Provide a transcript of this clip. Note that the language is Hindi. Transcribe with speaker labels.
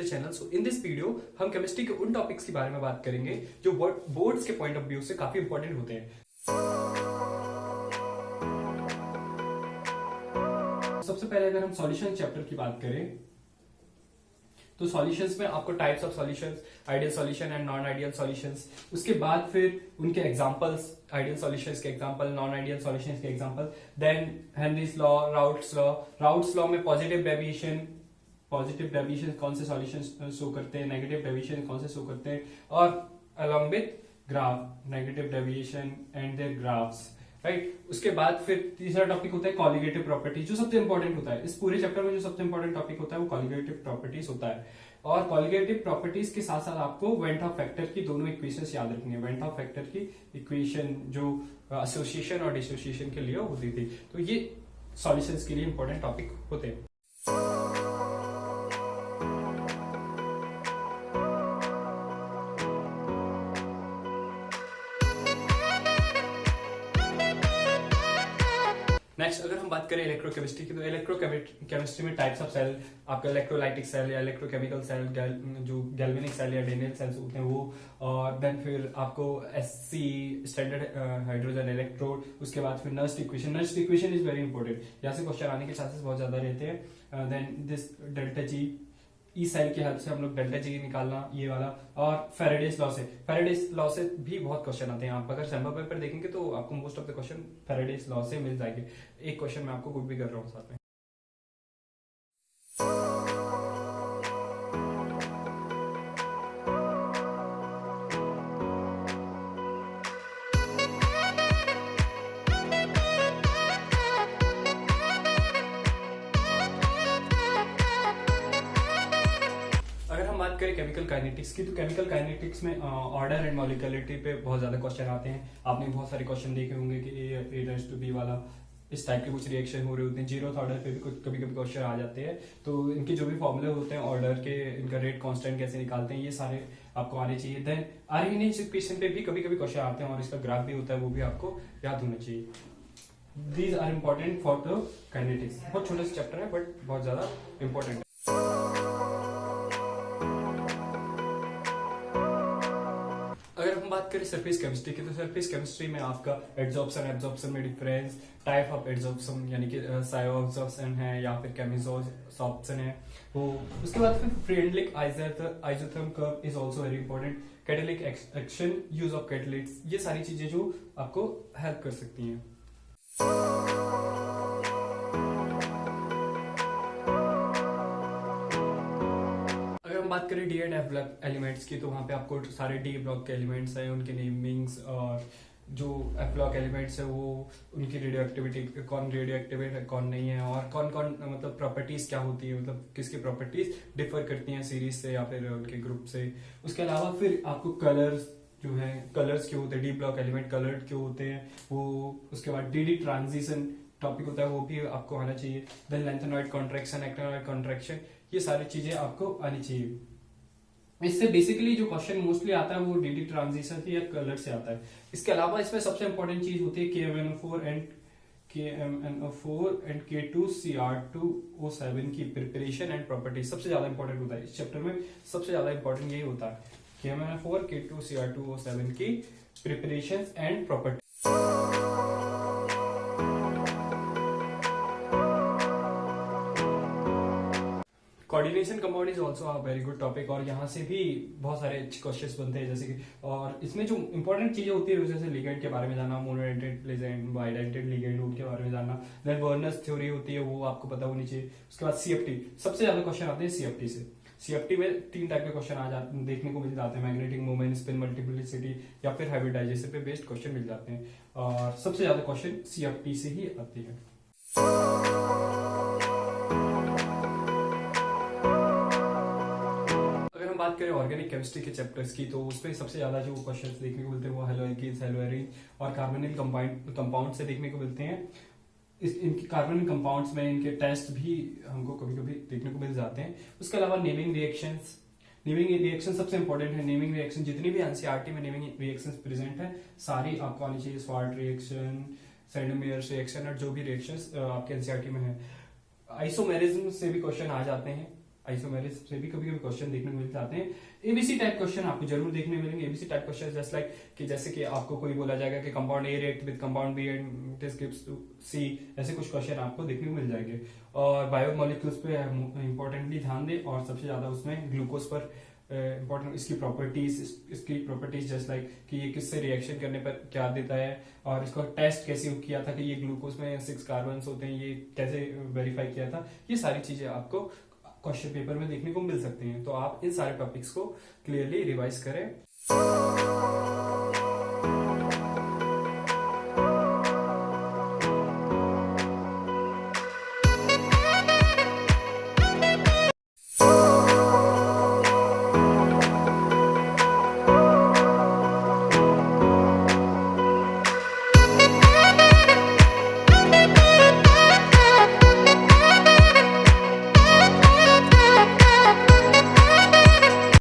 Speaker 1: channel. So in this video हम केमिस्ट्री के उन टॉपिक्स के बारे में बात करेंगे जो बोर्ड्स के पॉइंट ऑफ व्यू से काफी इंपॉर्टेंट होते हैं. सबसे पहले अगर हम सॉल्यूशन चैप्टर की बात करें तो सॉल्यूशंस में आपको types of solutions, ideal solution and non ideal solutions, उसके बाद फिर उनके एग्जांपल्स, आइडियल सॉल्यूशंस के एग्जांपल, नॉन आइडियल सॉल्यूशंस के example, then Henry's law, Raoult's law में पॉजिटिव डेविएशन कौन से सॉल्यूशन शो करते हैं, नेगेटिव डेविएशन कौन से शो करते हैं, और along with graph, negative deviation and their graphs, right. उसके बाद फिर तीसरा टॉपिक होता है कॉलिगेटिव प्रॉपर्टीज, जो सबसे इंपॉर्टेंट होता है इस पूरे चैप्टर में. जो सबसे इंपॉर्टेंट टॉपिक होता है वो कॉलिगेटिव प्रॉपर्टीज होता है. और कॉलिगेटिव प्रॉपर्टीज के साथ साथ आपको वेंट ऑफ फैक्टर की दोनों इक्वेशंस याद रखनी है. वेंट ऑफ फैक्टर की इक्वेशन जो एसोसिएशन और डिसोसिएशन के लिए होती थी. तो ये सॉल्यूशंस के लिए इंपॉर्टेंट टॉपिक होते हैं. नेक्स्ट अगर हम बात करें इलेक्ट्रोकेमिस्ट्री की, तो इलेक्ट्रोकेमिस्ट्री में टाइप्स ऑफ सेल, आपका इलेक्ट्रोलाइटिक सेल या इलेक्ट्रोकेमिकल सेल, जो गैल्वेनिक सेल या डेनियल सेल्स होते हैं वो, और देन फिर आपको एससी स्टैंडर्ड हाइड्रोजन इलेक्ट्रोड, उसके बाद फिर Nernst equation is very important. यहाँ से क्वेश्चन आने के चांसेस बहुत ज्यादा रहते हैं. Then this delta G, E cell की हेल्प से हम लोग डेल्टा जी निकालना, ये वाला. और फेरेडेस लॉ से भी बहुत क्वेश्चन आते हैं. आप अगर सैम्पल पेपर देखेंगे तो आपको most of the question Faraday's law से मिल जाएंगे. एक क्वेश्चन मैं आपको गुड भी कर रहा हूँ साथ में. बात करें केमिकल काइनेटिक्स की, तो केमिकल काइनेटिक्स में ऑर्डर एंड मॉलिक्युलरिटी पे बहुत ज्यादा क्वेश्चन आते हैं. आपने बहुत सारे क्वेश्चन देखे होंगे कि ए टेंड्स टू बी वाला, इस टाइप के कुछ रिएक्शन हो रहे होते हैं. जीरोथ ऑर्डर पे भी कभी कभी क्वेश्चन आ जाते हैं. तो इनके जो भी फॉर्मूले होते हैं ऑर्डर के, इनका रेट कांस्टेंट कैसे निकालते हैं, ये सारे आपको आने चाहिए. देन आर्गेनाइज इक्वेशन पे भी कभी कभी क्वेश्चन आते हैं और इसका ग्राफ भी होता है, वो भी आपको याद होना चाहिए. These are important for the kinetics. बहुत छोटा सा चैप्टर है बट बहुत ज्यादा इंपॉर्टेंट है. अगर हम बात करें सरफेस केमिस्ट्री की, तो सरफेस केमिस्ट्री में आपका एड्सॉर्प्शन में डिफरेंस, टाइप ऑफ एड्सॉर्प्शन यानी कि सायोअब्सॉर्प्शन है या फिर केमिसॉर्प्शन है वो. उसके बाद फिर Freundlich isotherm curve is also very important. Catalytic action, use of catalytics, ये सारी चीजें जो आपको हेल्प कर सकती हैं. बात करें डी एंड एफ एलिमेंट्स की, तो वहां पे आपको सारे डी ब्लॉक के एलिमेंट्स हैं, उनके नेमिंग्स, और जो एफ ब्लॉक एलिमेंट्स है वो उनकी रेडियो एक्टिविटी, कौन रेडियो एक्टिव है कौन नहीं है, और कौन कौन मतलब प्रॉपर्टीज क्या होती है, मतलब किसकी प्रॉपर्टीज डिफर करती हैं सीरीज से या फिर उनके ग्रुप से. उसके अलावा फिर आपको कलर्स जो है, कलर्स क्यों होते हैं, डी ब्लॉक एलिमेंट कलर्ड क्यों होते हैं वो. उसके बाद डी ट्रांजिशन टॉपिक होता है, वो भी आपको आना चाहिए. Then lanthanoid contraction, actinoid contraction, ये सारी चीजें आपको आनी चाहिए. इससे बेसिकली जो क्वेश्चन मोस्टली आता है वो डी ट्रांजिशन से या कलर से आता है. इसके अलावा इसमें सबसे इंपॉर्टेंट चीज होती है KMnO4 एंड K2Cr2O7 की प्रिपरेशन एंड प्रॉपर्टीज. सबसे ज्यादा इंपॉर्टेंट होता है इस चैप्टर में, सबसे ज्यादा इंपॉर्टेंट यही होता है KMnO4 K2Cr2O7 की preparation and property. Coordination compound is also a very good topic, और यहाँ से भी बहुत सारे अच्छे क्वेश्चंस बनते हैं जैसे कि. और इसमें जो इंपॉर्टेंट चीजें होती है जैसे लिगेंड के बारे में जानना, मोनोडेंटेड लिगेंड, बाइडेंटेड लिगेंड, उनके बारे में जानना. देन वर्नर्स थ्योरी होती है, वो आपको पता होनी चाहिए. उसके बाद CFT, सबसे ज्यादा क्वेश्चन आते हैं CFT से. CFT में 3 टाइप के क्वेश्चन आ जाते देखने को मिल जाते हैं, मैग्नेटिक मोमेंट, स्पिन मल्टीप्लिसिटी या फिर हाइब्रिडाइजेशन पे बेस्ड क्वेश्चन मिल जाते हैं. और सबसे ज्यादा क्वेश्चन CFT से ही आते हैं. बात करें ऑर्गेनिक केमिस्ट्री के चैप्टर्स की, तो उसमें सबसे ज्यादा जो क्वेश्चंस देखने को मिलते हैं वो हेलोएल्कीन्स, हेलोएरीन और कार्बोनिल कंपाउंड से देखने को मिलते हैं. इनके कार्बोनिल कंपाउंड्स में इनके टेस्ट भी हमको कभी कभी देखने को मिल जाते हैं. उसके अलावा नेमिंग रिएक्शन सबसे इंपॉर्टेंट है. नेमिंग रिएक्शन जितनी भी एनसीईआरटी में नेमिंग रिएक्शंस प्रेजेंट है सारी आपको आनी चाहिए. स्वार्ट रिएक्शन, सैंडमेयर्स रिएक्शन और जो भी रिएक्शंस आपके एनसीईआरटी में है. आइसोमेरिज्म से भी क्वेश्चन आ जाते हैं. आइसोमेरिस से भी कभी कभी क्वेश्चन देखने को मिल जाते हैं। एबीसी टाइप क्वेश्चन आपको जरूर देखने को मिलेंगे। ABC type question just like कि जैसे कि आपको कोई बोला जाएगा कि compound A react with compound B and this gives to C, ऐसे कुछ क्वेश्चन आपको देखने को मिल जाएंगे। और बायोमोलिक्यूल्स पे इंपॉर्टेंटली ध्यान दें, और सबसे ज्यादा उसमें ग्लूकोज पर इंपॉर्टेंट इसकी प्रॉपर्टीज जस्ट लाइक कि ये किससे रिएक्शन करने पर क्या देता है, और इसका टेस्ट कैसे किया था कि ये ग्लूकोज में 6 कार्बन होते हैं, ये कैसे वेरीफाई किया था। ये सारी चीजें आपको क्वेश्चन पेपर में देखने को मिल सकती हैं। तो आप इन सारे टॉपिक्स को क्लियरली रिवाइज करें।